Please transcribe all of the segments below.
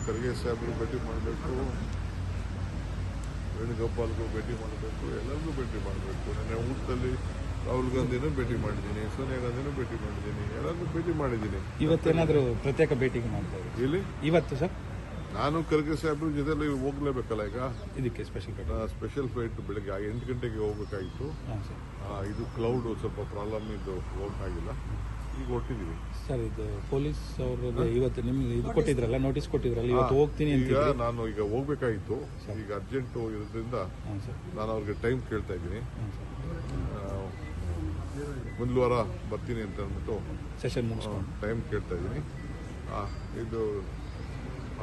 ಖರ್ಗೆ ಸಾಹೇಬ್ರು ಭೇಟಿ ಮಾಡಬೇಕು, ವೇಣುಗೋಪಾಲ್ಗೂ ಭೇಟಿ ಮಾಡಬೇಕು, ಎಲ್ಲರಿಗೂ ಭೇಟಿ ಮಾಡಬೇಕು. ನನ್ನ ಊಟದಲ್ಲಿ ರಾಹುಲ್ ಗಾಂಧಿನೂ ಭೇಟಿ ಮಾಡಿದ್ದೀನಿ, ಸೋನಿಯಾ ಗಾಂಧಿನೂ ಭೇಟಿ ಮಾಡಿದ್ದೀನಿ, ಎಲ್ಲರಿಗೂ ಭೇಟಿ ಮಾಡಿದ್ದೀನಿ. ಇವತ್ತೇನಾದರೂ ಪ್ರತ್ಯೇಕ ಭೇಟಿಗೆ ಮಾಡ್ತಾರೆ ಇಲ್ಲಿ ಇವತ್ತು ಸರ್? ನಾನು ಖರ್ಗೆ ಸಾಹೇಬ್ರ ಜೊತೆಲಿ ಹೋಗ್ಲೇಬೇಕಲ್ಲ. ಈಗ ಇದಕ್ಕೆ ಸ್ಪೆಷಲ್ ಫ್ಲೈಟ್ ಬೆಳಗ್ಗೆ 8 ಗಂಟೆಗೆ ಹೋಗ್ಬೇಕಾಗಿತ್ತು. ಇದು ಕ್ಲೌಡ್ ಸ್ವಲ್ಪ ಪ್ರಾಬ್ಲಮ್ ಇದ್ದು ಹೋಗಕ್ಕಾಗಿಲ್ಲ. ಈಗ ಹೊಟ್ಟಿದ್ದೀವಿ ಸರ್. ಇದು ಪೊಲೀಸ್ ಅವರು ಇವತ್ತು ನಿಮ್ಗೆ ಇದು ಕೊಟ್ಟಿದ್ರಲ್ಲ, ನೋಟಿಸ್ ಕೊಟ್ಟಿದ್ರಲ್ಲ, ಇವತ್ತು ಹೋಗ್ತೀನಿ ಅಂತ. ಈಗ ನಾನು ಈಗ ಹೋಗ್ಬೇಕಾಗಿತ್ತು, ಈಗ ಅರ್ಜೆಂಟ್ ಇರೋದ್ರಿಂದ ನಾನು ಅವ್ರಿಗೆ ಟೈಮ್ ಕೇಳ್ತಾ ಇದ್ದೀನಿ. ಮುಂದಿನ ವಾರ ಬರ್ತೀನಿ ಅಂತ ಅಂದ್ಬಿಟ್ಟು ಸೆಷನ್ ಮುಗಿಸ್ಕೊಂಡು ಟೈಮ್ ಕೇಳ್ತಾ ಇದ್ದೀನಿ. ಇದು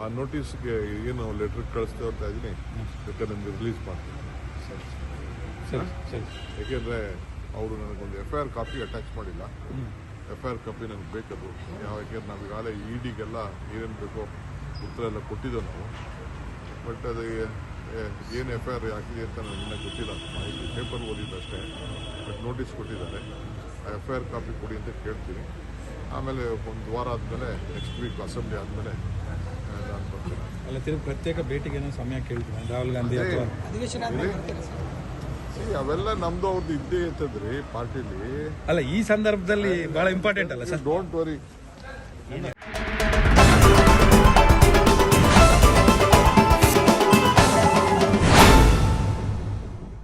ಆ ನೋಟಿಸ್ಗೆ ಏನು ಲೆಟರ್ ಕಳಿಸ್ತಾ ಹೋಗ್ತಾ ಇದ್ದೀನಿ, ಬೇಕಾದ್ರೆ ನಿಮ್ಗೆ ರಿಲೀಸ್ ಮಾಡ್ತೀನಿ. ಯಾಕೆಂದರೆ ಅವರು ನನಗೊಂದು FIR ಕಾಪಿ ಅಟ್ಯಾಚ್ ಮಾಡಿಲ್ಲ. FIR ಕಾಪಿ ನನಗೆ ಬೇಕದು. ಯಾಕೆಂದ್ರೆ ನಾವು ಈಗಾಗಲೇ EDಗೆಲ್ಲ ಏನೇನು ಬೇಕೋ ಉತ್ತರ ಎಲ್ಲ ಕೊಟ್ಟಿದ್ದೋ ನಾವು. ಬಟ್ ಅದು ಏನು FIR ಹಾಕಿದೆ ಅಂತ ನನಗೆ ಇನ್ನೂ ಗೊತ್ತಿಲ್ಲ. ಮಾಹಿತಿ ಪೇಪರ್ ಓದಿದ್ದಷ್ಟೇ. ಬಟ್ ನೋಟಿಸ್ ಕೊಟ್ಟಿದ್ದಾರೆ. ಆ FIR ಕಾಪಿ ಕೊಡಿ ಅಂತ ಕೇಳ್ತೀನಿ. ಆಮೇಲೆ ಒಂದು ವಾರ ಆದಮೇಲೆ ನೆಕ್ಸ್ಟ್ ವೀಕ್ ಅಸೆಂಬ್ಲಿ ಆದಮೇಲೆ ನಾನು ಬರ್ತೀನಿ. ಅಲ್ಲ, ತಿರುಗಿ ಪ್ರತ್ಯೇಕ ಭೇಟಿಗೆ ಸಮಯ ಕೇಳ್ತೀನಿ ರಾಹುಲ್ ಗಾಂಧಿ ಅವೆಲ್ಲ ನಮ್ದು ಅವ್ರದ್ದು ಇದ್ದೇ ಇರ್ತದ್ರಿ ಪಾರ್ಟಿಲಿ. ಅಲ್ಲ, ಈ ಸಂದರ್ಭದಲ್ಲಿ ಬಹಳ ಇಂಪಾರ್ಟೆಂಟ್ ಅಲ್ಲ ಸರ್? Don't worry.